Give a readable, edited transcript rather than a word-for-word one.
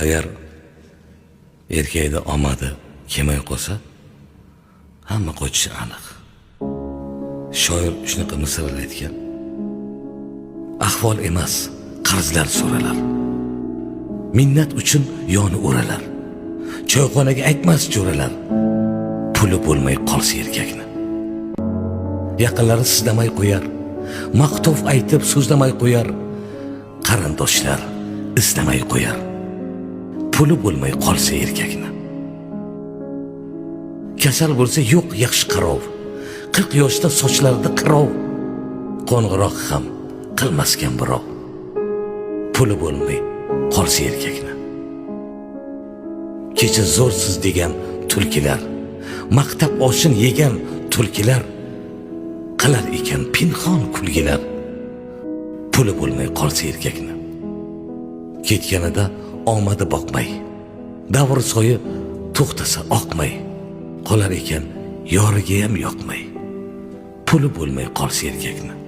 agar erkakda omadi kelmay qolsa, hamma qochishi aniq. Shoir shunaqa misollar aytgan. Ahvol emas, qarzlar so'ralar. Minnat uchun yoni o'ralar. Choyxonaga aytmas jo'ralar. Puli bo'lmay qolsa erkakni. Yaqinlari sizlamay qo'yar. Maqtov aytib so'zlamay qo'yar. Qarindoshlar islamay qo'yar. Puli bo'lmay qolsa erkakni. Kasal bo'lsa yo'q yaxshi qarov. 40 yoshda sochlarida qirov. Qo'ng'iroq ham qilmasgan birov. Puli bo'lmay qolsa erkakni. Kecha zo'rsiz degan tulkilar, maktab oshin yegan tulkilar qilar ekan pinhon kulgilar. Puli bo'lmay qolsa erkakni. Ketganida omadi boqmay, davr soyi to'xtasa oqmay, qolar ekan yoriga ham yoqmay. Puli bo'lmay qolsa erkakni.